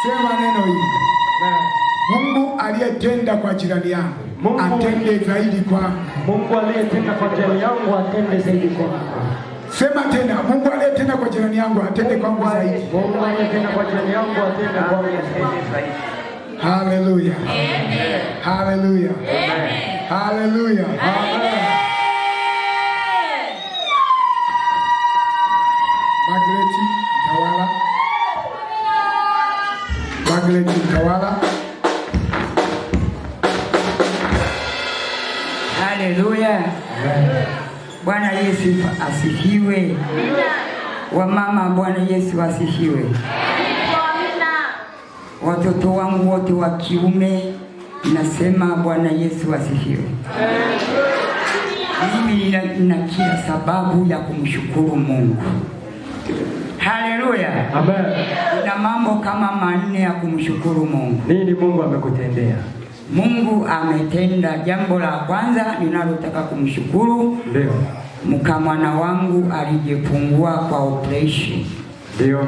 Sema neno hili. Mungu aliyetenda kwa jirani yangu atende zaidi kwangu. Mungu aliyetenda kwa jirani yangu atende zaidi kwangu. Sema tena, Mungu aliyetenda kwa jirani yangu atende kwangu zaidi. Mungu aliyetenda kwa jirani yangu atende kwangu zaidi. Hallelujah. Amen. Hallelujah. Amen. Hallelujah. Amen. Magreti Tawala. Magreti Tawala. Hallelujah. Bwana Yesu asifiwe. Wamama, Bwana Yesu asifiwe. Watoto wangu wote wa kiume nasema Bwana Yesu asifiwe. Mimi nina kila sababu ya kumshukuru Mungu. Haleluya. Amen. Kuna mambo kama manne ya kumshukuru Mungu. Nini Mungu amekutendea? Mungu ametenda. Jambo la kwanza ninalotaka kumshukuru, ndio mkamwana wangu alijifungua kwa operation. Ndio.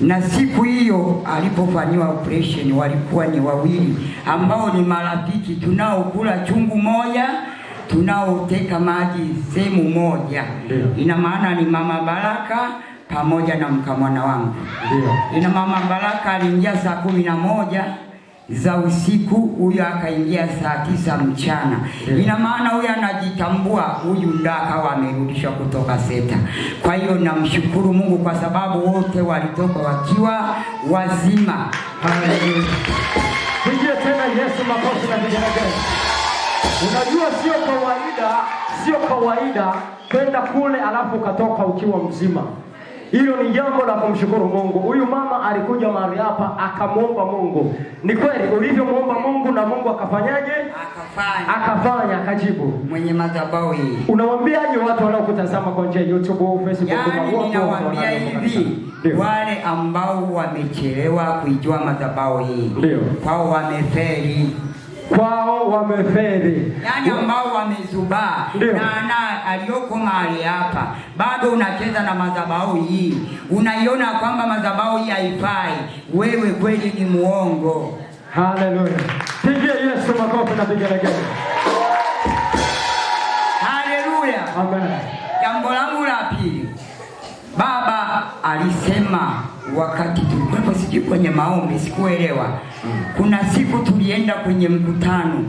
Na siku hiyo alipofanywa operation walikuwa ni wawili ambao ni marafiki, tunaokula chungu moja, tunaoteka maji sehemu moja. Ina maana ni Mama Baraka pamoja na mkamwana wangu. Ndio. Ina Mama Baraka aliingia saa 11 za usiku, huyo akaingia saa 9 mchana. Ina maana huyo anajitambua, huyu ndo akawa amerudishwa kutoka seta. Kwa hiyo namshukuru Mungu kwa sababu wote walitoka wakiwa wazima. Haleluya. Pigie tena Yesu makofi na vigelegele. Unajua sio kawaida kwenda kule alafu ukatoka ukiwa mzima. Hilo ni jambo la kumshukuru Mungu. Huyu mama alikuja mahali hapa akamwomba Mungu. Ni kweli ulivyomuomba Mungu na Mungu akafanyaje? Akafanya, akajibu. Mwenye madhabahu hii. Unawambiaje watu wanaokutazama kwa njia ya YouTube, Facebook, ninawaambia hivi, wale ambao wamechelewa kuijua madhabahu hii, kwao wamefeli. Yani ambao wamezubaa na aliyoko mahali hapa bado unacheza na madhabahu hii, unaiona kwamba madhabahu hii haifai, wewe kweli ni muongo. Haleluya. Pigie Yesu makofi na vigelegele. Haleluya. Amen. Jambo langu la pili, baba alisema wakati tulikuwa sijui kwenye maombi, sikuelewa. Kuna siku tulienda kwenye mkutano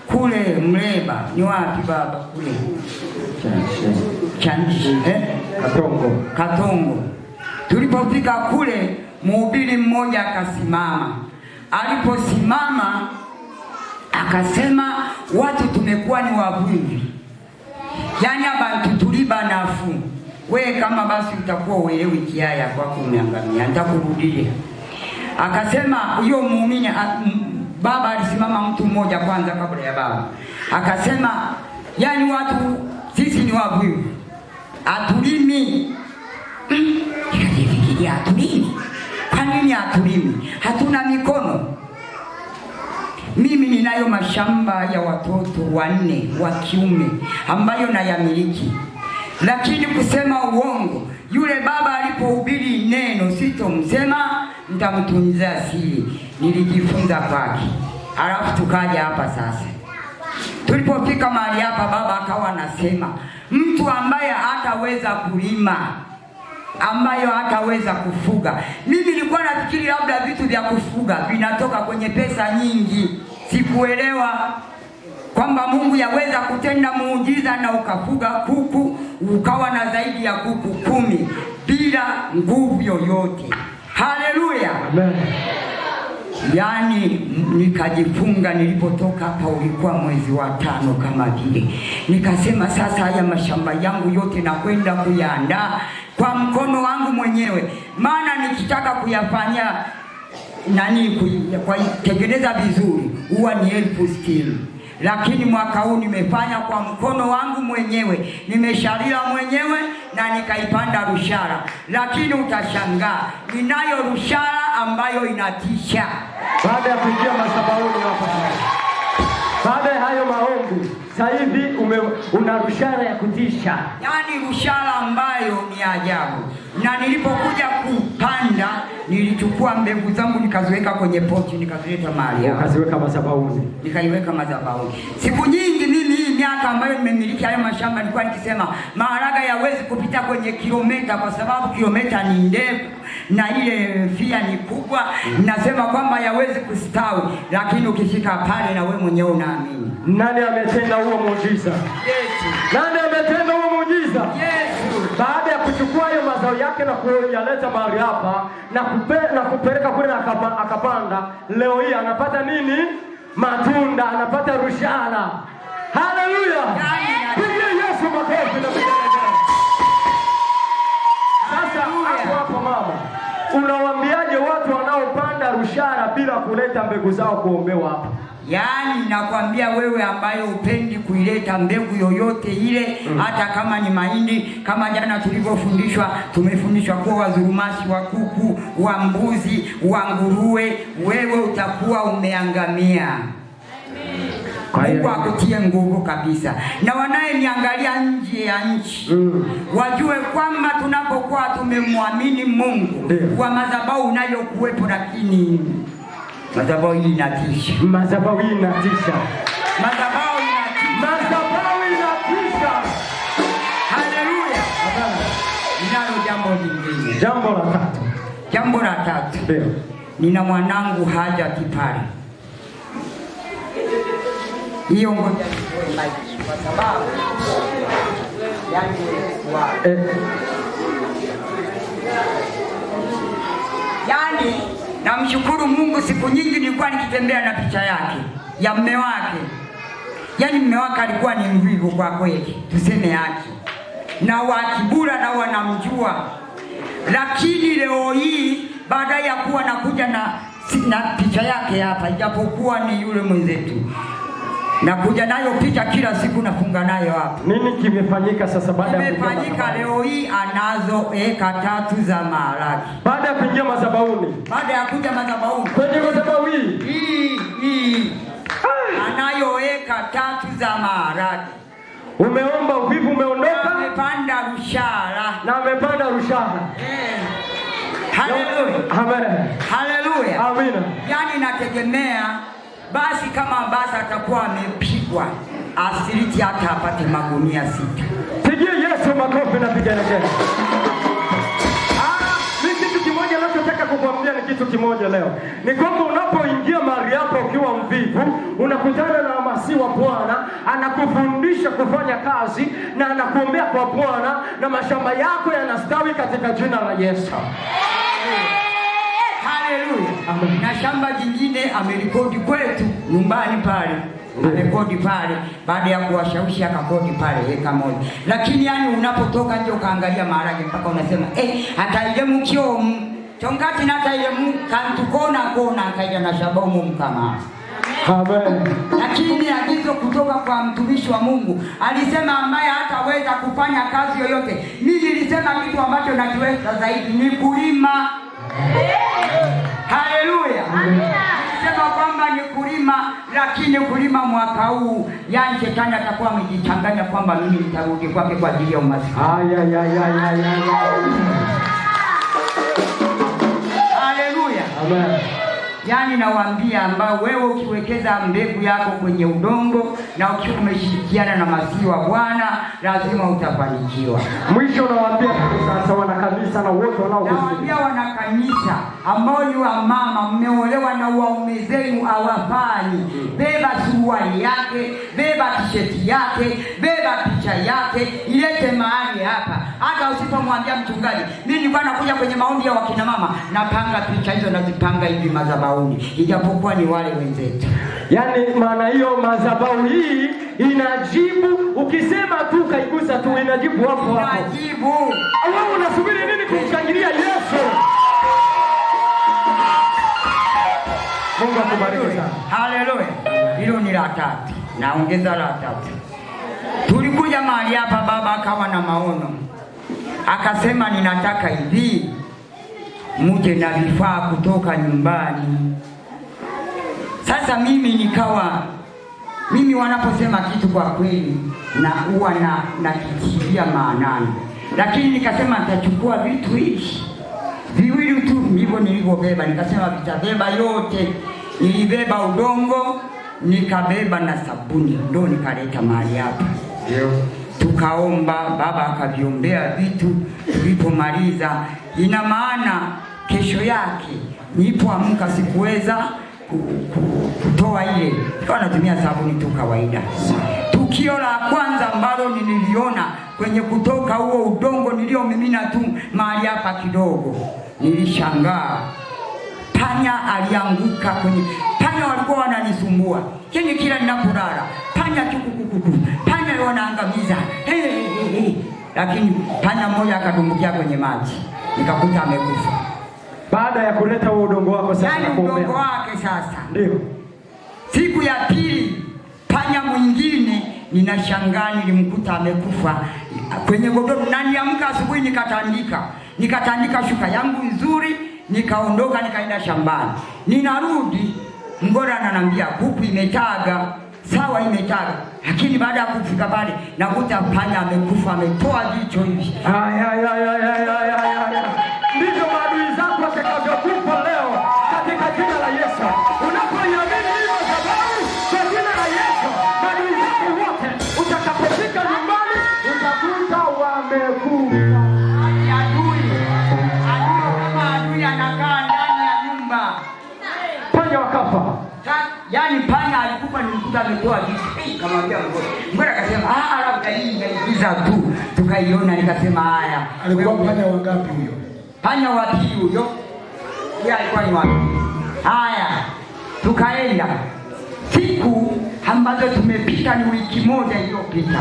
kule Mleba, ni wapi baba kule? Chanji. Katongo. Tulipofika kule, mhubiri mmoja akasimama. Aliposimama akasema watu tumekuwa ni wavuvi. Yani abantu tuliba nafu. We kama basi utakuwa uelewi kiaya kwako umeangamia, nitakurudia. Akasema huyo muumini, baba alisimama mtu mmoja kwanza kabla ya baba. Akasema yani watu sisi ni wavuvi. Atulimi. Nikajifikiria atulimi. Kwa nini atulimi? Hatuna mikono. Mimi ninayo mashamba ya watoto 4 wa kiume ambayo nayamiliki. Lakini kusema uongo, yule baba alipohubiri neno sitomsema, nitamtunzia siri. Nilijifunza kwake. Alafu tukaja hapa sasa. Tulipofika mahali hapa baba akawa anasema, mtu ambaye hataweza kulima, ambayo hataweza kufuga. Mimi nilikuwa nafikiri labda vitu vya kufuga vinatoka kwenye pesa nyingi. Sikuelewa kwamba Mungu yaweza kutenda muujiza na ukafuga kuku ukawa na zaidi ya kuku 10 bila nguvu yoyote. Haleluya. Amen. Yani nikajifunga. Nilipotoka hapa ulikuwa mwezi wa 5 kama vile. Nikasema sasa haya mashamba yangu yote na kwenda kuyaandaa kwa mkono wangu mwenyewe. Maana nikitaka kuyafanya kwa tengeneza vizuri huwa ni 1060. Lakini mwaka huu nimefanya kwa mkono wangu mwenyewe, nimeshalila mwenyewe na nikaipanda rushara. Lakini utashangaa, ninayo rushara ambayo inatisha. Baada ya kuingia madhabahuni hapa, baada ya hayo maombi, sasa hivi una rushara ya kutisha. Yaani rushara ambayo ni ajabu. Na nilipokuja kupanda, nilichukua mbegu zangu nikaziweka kwenye pochi, nikazileta mahali hapa. Nikaziweka madhabahuni. Nikaiweka madhabahuni. Siku nyingi mimi hii miaka ambayo nimemiliki hayo mashamba nilikuwa nikisema maharagwe yawezi kupita kwenye kilomita kwa sababu kilomita ni ndefu na ile fia ni kubwa. Nasema kwamba yawezi kustawi, lakini ukifika pale na wewe mwenyewe unaamini. Nani ametenda huo muujiza? Yesu. Nani ametenda huo muujiza? Yesu. Baada ya kuchukua hayo mazao yake na kuyaleta mahali hapa na kupeleka kule akapanda, leo hii anapata nini? Matunda, anapata rushana. Haleluya! Pigia Yesu makofi na vigelegele. Sasa hapo mama, unawaambiaje watu wanaopanda rushara bila kuleta mbegu zao kuombewa hapa? Yaani nakwambia wewe ambaye upendi kuileta mbegu yoyote ile, hata kama ni mahindi, kama jana tulivyofundishwa, tumefundishwa kuwa wazurumasi wa kuku, wa mbuzi, wa nguruwe, wewe utakuwa umeangamia. Mungu akutie nguvu kabisa. Na wanayeniangalia nje ya nchi wajue kwamba tunapokuwa tumemwamini Mungu kwa madhabahu unayokuwepo, lakini madhabahu hii inatisha. Madhabahu hii inatisha. Madhabahu inatisha. Madhabahu inatisha. Haleluya. Ninalo jambo lingine. Jambo la tatu. Ndio. Nina mwanangu haja kipare. Hiyo ngoja kwa sababu yani namshukuru Mungu, siku nyingi nilikuwa nikitembea na picha yake ya mume wake. Yaani mume wake alikuwa ni mvivu kwa kweli, tuseme haki. Na wakibura na wanamjua. Lakini leo hii baada ya kuwa nakuja na picha yake hapa, ijapokuwa ni yule mwenzetu, nakuja nayo picha kila siku, nafunga nayo hapa. Nini kimefanyika sasa baada ya kimefanyika? Leo hii anazo eka 3 za maharagwe. Baada ya kuingia madhabahuni. Baada ya kuja madhabahuni. Kwenye madhabahu hii. Anayo eka 3 za maharagwe. Umeomba uvivu umeondoka. Amepanda rushara. Na amepanda rushara. Haleluya. Amen. Haleluya. Amina. Yaani nategemea basi kama basi atakuwa amepigwa asiriti hata apate magunia 6. Pigie Yesu makofi na vigelegele. Mimi kitu kimoja ninachotaka kukuambia ni kitu kimoja leo. Ni kwamba unapoingia mahali hapo ukiwa mvivu, unakutana na masihi wa Bwana, anakufundisha kufanya kazi na anakuombea kwa Bwana, na mashamba yako yanastawi katika jina la Yesu. Haleluya. Na shamba jingine amerekodi kwetu nyumbani pale. Amerekodi pale, baada ya kuwashawishi akakodi pale eka 1. Lakini yani unapotoka nje ukaangalia maharage mpaka unasema hata ile mkio chongati na hata ile kantukona kona kaja na shabomu mkama. Amen. Lakini agizo kutoka kwa mtumishi wa Mungu alisema ambaye hataweza kufanya kazi yoyote. Mimi nilisema kitu ambacho nakiweza zaidi ni kulima. Haleluya. Sema kwamba ni kulima, lakini kulima mwaka huu, yani shetani atakuwa amejichanganya kwamba mimi nitarudi kwake kwa ajili ya umaskini. Haleluya. Amen. Yani nawaambia ambao wewe ukiwekeza mbegu yako kwenye udongo na ukiwa umeshirikiana na masihi wa Bwana, lazima utafanikiwa. Mwisho nawaambia sasa wanakanisa na wote nawaambia wanakanisa ambao ni wa mama mmeolewa na waume zenu hawafanyi, beba suruali yake, beba t-shirt yake, beba picha yake, ilete mahali hapa. Hata usipomwambia mchungaji, mimi nilikuwa nakuja kwenye maombi ya wakina mama, napanga picha hizo nazipanga hivi madhabahuni, ijapokuwa ni wale wenzetu. Yaani maana hiyo madhabahu hii inajibu, ukisema tu kaigusa tu inajibu hapo hapo. Inajibu. Wewe unasubiri nini kumshangilia Yesu? Mungu akubariki sana. Haleluya. Hilo ni la 3. Naongeza la 3. Tulikuja mahali hapa, baba akawa na maono. Akasema ninataka hivi, muje na vifaa kutoka nyumbani. Sasa mimi nikawa Mimi wanaposema kitu kwa kweli na huwa nakitilia maanani, lakini nikasema nitachukua vitu hivi viwili tu ndivyo nilivyobeba. Nikasema vitabeba yote. Nilibeba udongo, nikabeba na sabuni, ndo nikaleta mahali hapa. Tukaomba, baba akaviombea vitu. Tulipomaliza, ina maana kesho yake nilipoamka sikuweza kutoa ile, nilikuwa natumia sabuni tu kawaida. Tukio la kwanza ambalo nililiona kwenye kutoka huo udongo niliomimina tu mahali hapa kidogo, nilishangaa. Panya alianguka kwenye, panya walikuwa wananisumbua. Yaani kila ninapolala, panya kukukuku, panya wanaangamiza. Lakini panya mmoja akadumbukia kwenye maji. Nikakuta amekufa. Baada ya kuleta huo udongo wako sasa, yaani udongo wake sasa. Ndio. Siku ya pili, panya mwingine ninashangaa nilimkuta amekufa kwenye godoro. Na niamka asubuhi nikatandika shuka yangu nzuri, nikaondoka nikaenda shambani. Ninarudi, Mgora ananiambia kuku imetaga. Sawa, imetaga. Lakini baada ya kufika pale nakuta panya amekufa, ametoa jicho hivi. Ndivyo maadui zako watakavyokufa leo katika jina la Yesu. Unapoiamini hiyo sababu kwa jina la Yesu, maadui zako wote utakapofika nyumbani utakuta wamekufa. Adui anakaa ndani ya nyumba. Panya wakafa. Yaani panya alikufa, nilikuta ametoa jicho. Kamwambia Mgora akasema labda hii inaigiza tu. Tukaiona nikasema haya. Alikuwa panya wangapi huyo? Panya wa pili huyo. Yeye alikuwa ni wapi? Haya. Tukaenda. Siku ambazo tumepita ni wiki moja iliyopita.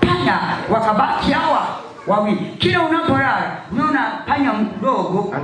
Panya wakabaki hawa wawili. Kila unapolala unaona panya mdogo